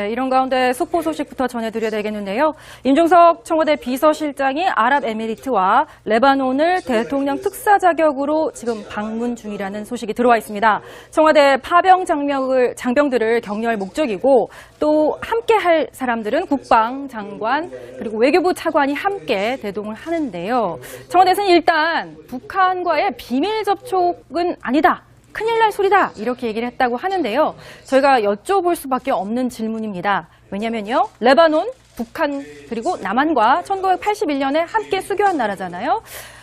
이런 가운데 속보 소식부터 전해드려야 되겠는데요. 임종석 청와대 비서실장이 아랍에미리트와 레바논을 대통령 특사 자격으로 지금 방문 중이라는 소식이 들어와 있습니다. 청와대 파병 장병들을 격려할 목적이고 또 함께할 사람들은 국방장관 그리고 외교부 차관이 함께 대동을 하는데요. 청와대에서는 일단 북한과의 비밀 접촉은 아니다. 큰일 날 소리다 이렇게 얘기를 했다고 하는데요. 저희가 여쭤볼 수밖에 없는 질문입니다. 왜냐면요. 레바논, 북한 그리고 남한과 1981년에 함께 수교한 나라잖아요.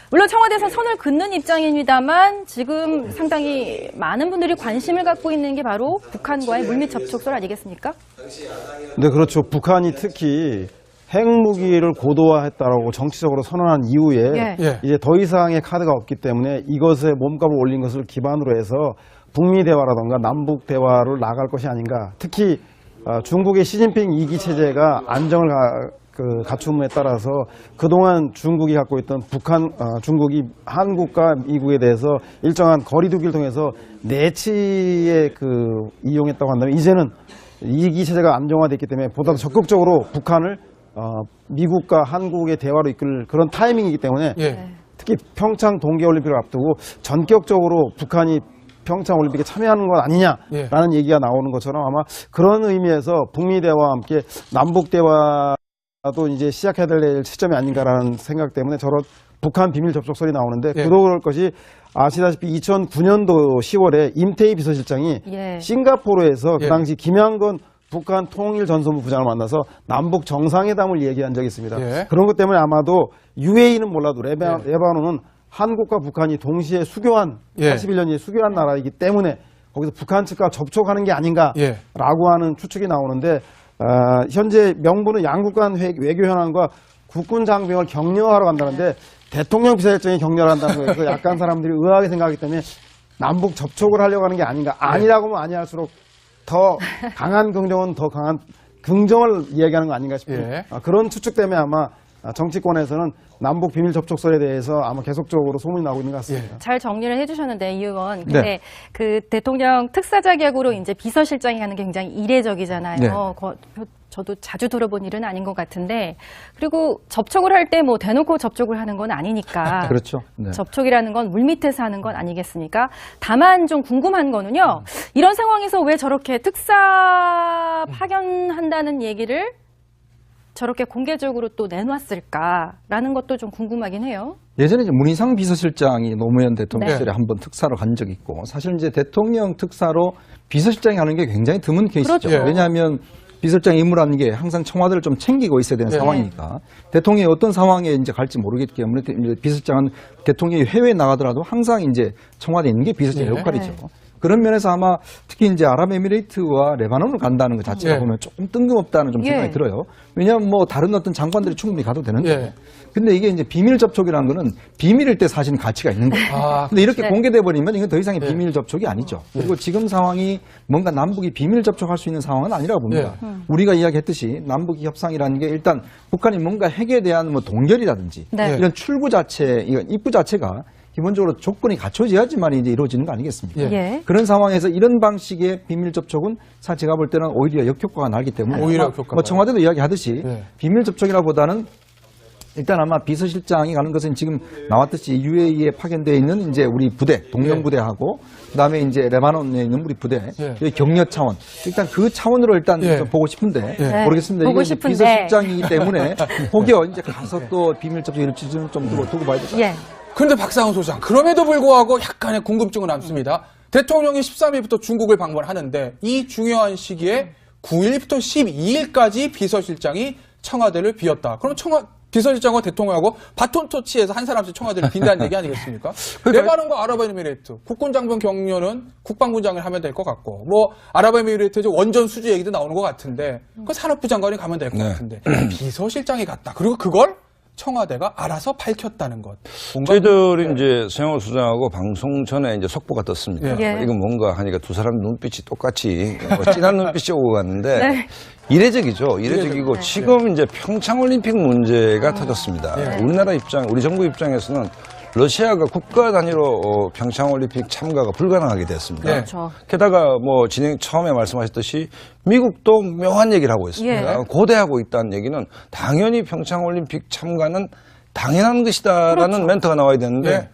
물론 청와대에서 선을 긋는 입장입니다만 지금 상당히 많은 분들이 관심을 갖고 있는 게 바로 북한과의 물밑 접촉설 아니겠습니까? 네, 그렇죠. 북한이 특히 핵무기를 고도화했다라고 정치적으로 선언한 이후에 이제 더 이상의 카드가 없기 때문에 이것에 몸값을 올린 것을 기반으로 해서 북미 대화라든가 남북 대화를 나갈 것이 아닌가. 특히 중국의 시진핑 2기 체제가 안정을 갖춤에 따라서 그동안 중국이 갖고 있던 중국이 한국과 미국에 대해서 일정한 거리두기를 통해서 내치에 이용했다고 한다면 이제는 2기 체제가 안정화됐기 때문에 보다 더 적극적으로 북한을 미국과 한국의 대화로 이끌 그런 타이밍이기 때문에 특히 평창 동계올림픽을 앞두고 전격적으로 북한이 평창올림픽에 참여하는 것 아니냐라는 얘기가 나오는 것처럼 아마 그런 의미에서 북미 대화와 함께 남북 대화도 이제 시작해야 될 시점이 아닌가라는 생각 때문에 저런 북한 비밀 접촉설이 나오는데 그럴 것이 아시다시피 2009년도 10월에 임태희 비서실장이 싱가포르에서 그 당시 김양건 북한 통일전선부 부장을 만나서 남북 정상회담을 얘기한 적이 있습니다. 그런 것 때문에 아마도 UAE는 몰라도 레바논은 한국과 북한이 동시에 수교한 81년에 수교한 나라이기 때문에 거기서 북한 측과 접촉하는 게 아닌가라고 하는 추측이 나오는데 현재 명분은 양국 간 외교 현안과 국군 장병을 격려하러 간다는데 대통령 비서실장이 격려를 한다는 거예요. 그래서 약간 사람들이 의아하게 생각하기 때문에 남북 접촉을 하려고 하는 게 아닌가. 아니라고 하면 아니할수록 더 강한 긍정은 더 강한 긍정을 이야기하는 거 아닌가 싶어요. 그런 추측 때문에 아마 정치권에서는 남북 비밀 접촉설에 대해서 아마 계속적으로 소문이 나오고 있는 것 같습니다. 잘 정리를 해주셨는데 이 의원, 근데 그 대통령 특사 자격으로 이제 비서실장이 가는 게 굉장히 이례적이잖아요. 저도 자주 들어본 일은 아닌 것 같은데 그리고 접촉을 할 때 뭐 대놓고 접촉을 하는 건 아니니까 그렇죠. 접촉이라는 건 물밑에서 하는 건 아니겠습니까? 다만 좀 궁금한 거는요. 이런 상황에서 왜 저렇게 특사 파견한다는 얘기를 저렇게 공개적으로 또 내놨을까라는 것도 좀 궁금하긴 해요. 예전에 이제 문희상 비서실장이 노무현 대통령 시절에 한번 특사로 간 적이 있고 사실 이제 대통령 특사로 비서실장이 하는 게 굉장히 드문 케이스죠. 왜냐하면 비서실장 임무라는 게 항상 청와대를 좀 챙기고 있어야 되는 상황이니까 대통령이 어떤 상황에 이제 갈지 모르기 때문에 비서실장은 대통령이 해외에 나가더라도 항상 이제 청와대에 있는 게 비서실장 역할이죠. 그런 면에서 아마 특히 이제 아랍에미레이트와 레바논을 간다는 것 자체가 보면 조금 뜬금없다는 좀 생각이 들어요. 왜냐하면 뭐 다른 어떤 장관들이 충분히 가도 되는데. 근데 이게 이제 비밀 접촉이라는 거는 비밀일 때 사실은 가치가 있는 거예요. 근데 이렇게 공개돼 버리면 이건 더 이상의 비밀 접촉이 아니죠. 그리고 지금 상황이 뭔가 남북이 비밀 접촉할 수 있는 상황은 아니라고 봅니다. 우리가 이야기했듯이 남북 협상이라는 게 일단 북한이 뭔가 핵에 대한 뭐 동결이라든지 이런 출구 자체, 이건 입구 자체가 기본적으로 조건이 갖춰져야지만 이제 이루어지는 거 아니겠습니까? 그런 상황에서 이런 방식의 비밀 접촉은 사실 제가 볼 때는 오히려 역효과가 나기 때문에 뭐 청와대도 이야기하듯이 비밀 접촉이라보다는 일단 아마 비서실장이 가는 것은 지금 나왔듯이 UAE에 파견되어 있는 이제 우리 부대, 동명 부대하고 그다음에 이제 레바논에 있는 우리 부대, 격려 차원. 일단 그 차원으로 일단 좀 보고 싶은데 모르겠습니다. 보고 이게 비서실장이기 때문에 혹여 이제 가서 또 비밀 접촉 이럴지 좀 두고 봐야 되죠. 그런데 박상훈 소장, 그럼에도 불구하고 약간의 궁금증은 남습니다. 대통령이 13일부터 중국을 방문하는데 이 중요한 시기에 9일부터 12일까지 비서실장이 청와대를 비웠다. 그럼 비서실장과 대통령하고 바톤 터치해서 한 사람씩 청와대를 빈다는 얘기 아니겠습니까? 레바논과 아랍에미레이트 국군장병 격려는 국방부장을 하면 될 것 같고 뭐 아랍에미레이트 원전 수주 얘기도 나오는 것 같은데 그 산업부 장관이 가면 될 것 같은데 비서실장이 갔다. 그리고 그걸 청와대가 알아서 밝혔다는 것. 저희들이 이제 서영호 수장하고 방송 전에 이제 속보가 떴습니다. 이건 뭔가 하니까 두 사람 눈빛이 똑같이 진한 눈빛이 오고 갔는데 이례적이죠. 이례적이고 지금 이제 평창올림픽 문제가 터졌습니다. 우리나라 입장, 우리 정부 입장에서는 러시아가 국가 단위로 평창올림픽 참가가 불가능하게 됐습니다. 그렇죠. 게다가 뭐 처음에 말씀하셨듯이 미국도 묘한 얘기를 하고 있습니다. 예. 고대하고 있다는 얘기는 당연히 평창올림픽 참가는 당연한 것이다라는 그렇죠. 멘트가 나와야 되는데 예.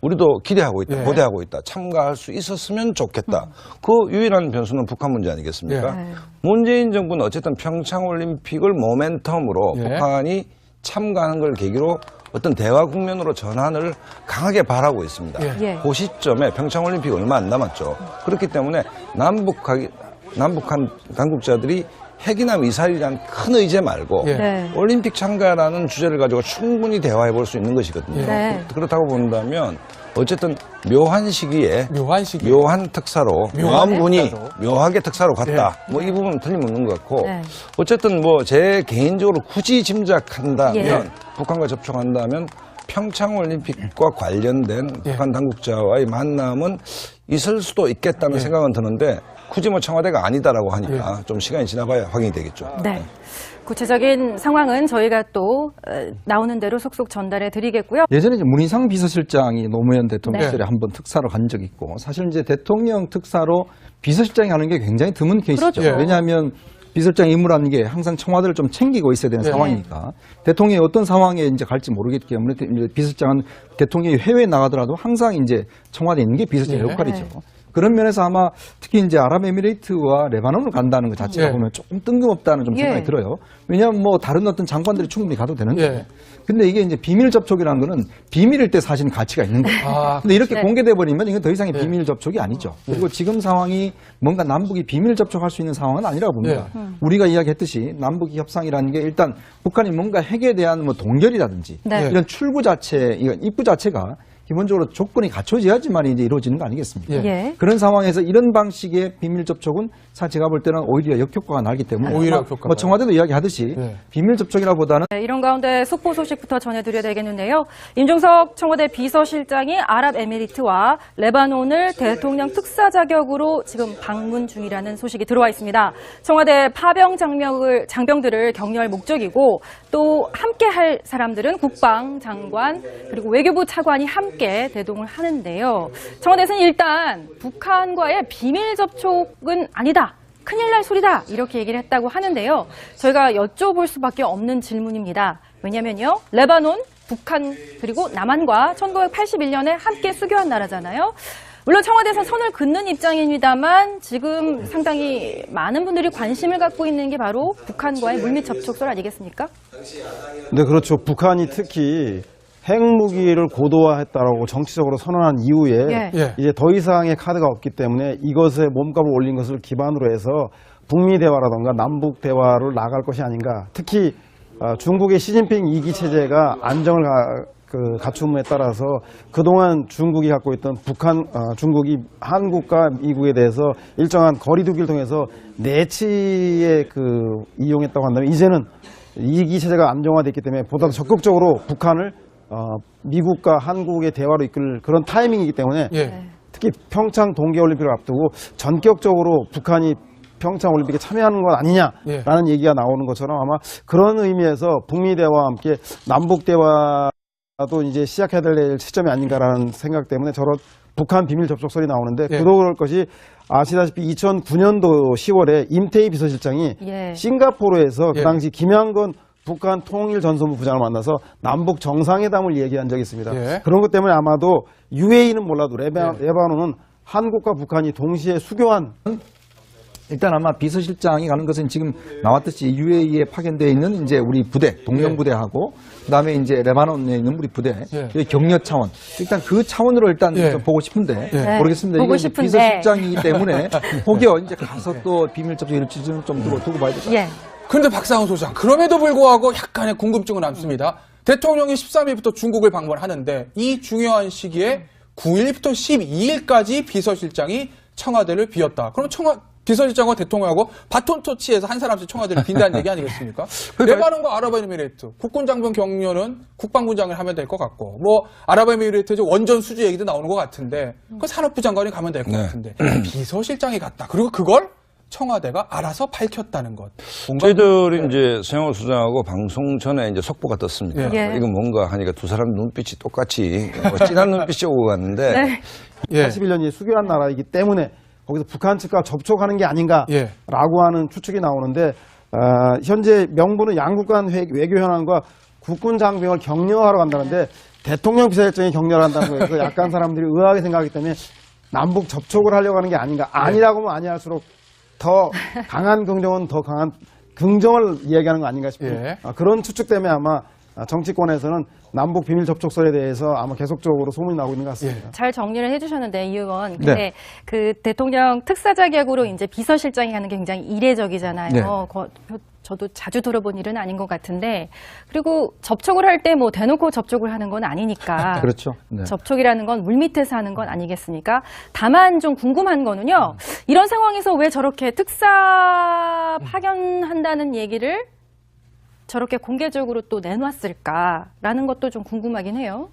우리도 기대하고 있다, 예. 고대하고 있다, 참가할 수 있었으면 좋겠다. 그 유일한 변수는 북한 문제 아니겠습니까? 예. 문재인 정부는 어쨌든 평창올림픽을 모멘텀으로 예. 북한이 참가하는 걸 계기로 어떤 대화 국면으로 전환을 강하게 바라고 있습니다. 예. 그 시점에 평창올림픽 얼마 안 남았죠. 그렇기 때문에 남북한 당국자들이 핵이나 미사일이란 큰 의제 말고 예. 네. 올림픽 참가라는 주제를 가지고 충분히 대화해 볼 수 있는 것이거든요. 네. 그렇다고 본다면 어쨌든 묘한 시기에 묘한 특사로 묘한 분이 묘하게 특사로 갔다. 뭐 이 부분은 틀림없는 것 같고 네. 어쨌든 뭐 제 개인적으로 굳이 짐작한다면 예. 북한과 접촉한다면 평창올림픽과 관련된 북한 당국자와의 만남은 있을 수도 있겠다는 생각은 드는데 굳이 뭐 청와대가 아니다라고 하니까 좀 시간이 지나봐야 확인이 되겠죠. 네. 구체적인 상황은 저희가 또 나오는 대로 속속 전달해 드리겠고요. 예전에 이제 문희상 비서실장이 노무현 대통령 네. 시절에 한번 특사로 간 적이 있고 사실 이제 대통령 특사로 비서실장이 하는 게 굉장히 드문 케이스죠. 그렇죠. 왜냐하면 비서실장 임무라는 게 항상 청와대를 좀 챙기고 있어야 되는 상황이니까 대통령이 어떤 상황에 이제 갈지 모르기 때문에 이제 비서실장은 대통령이 해외에 나가더라도 항상 이제 청와대에 있는 게 비서실장의 역할이죠. 그런 면에서 아마 특히 이제 아랍에미레이트와 레바논을 간다는 것 자체가 보면 조금 뜬금없다는 좀 생각이 들어요. 왜냐하면 뭐 다른 어떤 장관들이 충분히 가도 되는데. 근데 이게 이제 비밀 접촉이라는 거는 비밀일 때 사실은 가치가 있는 거예요. 근데 이렇게 공개돼 버리면 이건 더 이상의 비밀 접촉이 아니죠. 그리고 지금 상황이 뭔가 남북이 비밀 접촉할 수 있는 상황은 아니라고 봅니다. 우리가 이야기했듯이 남북 협상이라는 게 일단 북한이 뭔가 핵에 대한 뭐 동결이라든지 네. 이런 출구 자체, 이건 입구 자체가 기본적으로 조건이 갖춰져야지만 이제 이루어지는 거 아니겠습니까? 예. 그런 상황에서 이런 방식의 비밀 접촉은 사실 제가 볼 때는 오히려 역효과가 나기 때문에 오히려 아마 역효과가 뭐 청와대도 이야기하듯이 비밀 접촉이라보다는 네, 이런 가운데 속보 소식부터 전해드려야 되겠는데요. 임종석 청와대 비서실장이 아랍에미리트와 레바논을 대통령 특사 자격으로 지금 방문 중이라는 소식이 들어와 있습니다. 청와대 파병 장병들을 격려할 목적이고 또 함께할 사람들은 국방장관 그리고 외교부 차관이 함께 대동을 하는데요. 청와대에서는 일단 북한과의 비밀 접촉은 아니다. 큰일 날 소리다 이렇게 얘기를 했다고 하는데요. 저희가 여쭤볼 수밖에 없는 질문입니다. 왜냐면요. 레바논, 북한 그리고 남한과 1981년에 함께 수교한 나라잖아요. 물론 청와대에서 선을 긋는 입장입니다만 지금 상당히 많은 분들이 관심을 갖고 있는 게 바로 북한과의 물밑 접촉설 아니겠습니까? 네, 그렇죠. 북한이 특히 핵무기를 고도화했다라고 정치적으로 선언한 이후에 이제 더 이상의 카드가 없기 때문에 이것에 몸값을 올린 것을 기반으로 해서 북미 대화라든가 남북 대화를 나갈 것이 아닌가. 특히 중국의 시진핑 2기 체제가 안정을 갖춤에 따라서 그동안 중국이 갖고 있던 중국이 한국과 미국에 대해서 일정한 거리두기를 통해서 내치에 이용했다고 한다면 이제는 2기 체제가 안정화됐기 때문에 보다 더 적극적으로 북한을 미국과 한국의 대화로 이끌 그런 타이밍이기 때문에 특히 평창 동계올림픽을 앞두고 전격적으로 북한이 평창올림픽에 참여하는 것 아니냐라는 얘기가 나오는 것처럼 아마 그런 의미에서 북미 대화와 함께 남북 대화도 이제 시작해야 될 시점이 아닌가라는 생각 때문에 저런 북한 비밀 접촉설이 나오는데 그럴 것이 아시다시피 2009년도 10월에 임태희 비서실장이 싱가포르에서 그 당시 김양건 북한 통일전선부 부장을 만나서 남북 정상회담을 얘기한 적이 있습니다. 그런 것 때문에 아마도 UAE는 몰라도 레바논은 한국과 북한이 동시에 수교한 일단 아마 비서실장이 가는 것은 지금 나왔듯이 UAE에 파견되어 있는 이제 우리 부대, 동명부대하고 그다음에 이제 레바논에 있는 우리 부대, 격려 차원. 일단 그 차원으로 일단 좀 보고 싶은데 모르겠습니다. 보고 이게 싶은데. 비서실장이기 때문에 혹여 이제 가서 또 비밀 접촉 이럴지는 좀 두고 봐야 될 것 같아요. 그런데 박상훈 소장, 그럼에도 불구하고 약간의 궁금증은 남습니다. 대통령이 13일부터 중국을 방문하는데 이 중요한 시기에 9일부터 12일까지 비서실장이 청와대를 비웠다. 그럼 비서실장과 대통령하고 바톤 터치해서 한 사람씩 청와대를 빈다는 얘기 아니겠습니까? 레바논과 아랍에미레이트 국군장병 격려는 국방부장을 하면 될 것 같고 뭐 아랍에미레이트 원전 수주 얘기도 나오는 것 같은데 그 산업부 장관이 가면 될 것 같은데 비서실장이 갔다. 그리고 그걸 청와대가 알아서 밝혔다는 것. 뭔가 저희들이 이제 서영호 소장하고 방송 전에 이제 속보가 떴습니다. 예. 이건 뭔가 하니까 두 사람 눈빛이 똑같이 진한 눈빛이 오고 갔는데 네. 예. 81년이 수교한 나라이기 때문에 거기서 북한 측과 접촉하는 게 아닌가라고 예. 하는 추측이 나오는데 현재 명분은 양국 간 외교 현안과 국군 장병을 격려하러 간다는데 대통령 비서실장이 격려를 한다는 거예요. 그래서 약간 사람들이 의아하게 생각하기 때문에 남북 접촉을 하려고 하는 게 아닌가. 아니라고 하면 아니할수록 더 강한 긍정은 더 강한 긍정을 이야기하는 거 아닌가 싶어요. 예. 그런 추측 때문에 아마 정치권에서는 남북 비밀 접촉설에 대해서 아마 계속적으로 소문이 나오고 있는 것 같습니다. 잘 정리를 해주셨는데 이 의원, 근데 그 대통령 특사 자격으로 이제 비서실장이 가는 게 굉장히 이례적이잖아요. 네. 저도 자주 들어본 일은 아닌 것 같은데, 그리고 접촉을 할 때 뭐 대놓고 접촉을 하는 건 아니니까. 그렇죠. 네. 접촉이라는 건 물밑에서 하는 건 아니겠습니까? 다만 좀 궁금한 거는요, 이런 상황에서 왜 저렇게 특사 파견한다는 얘기를 저렇게 공개적으로 또 내놨을까라는 것도 좀 궁금하긴 해요.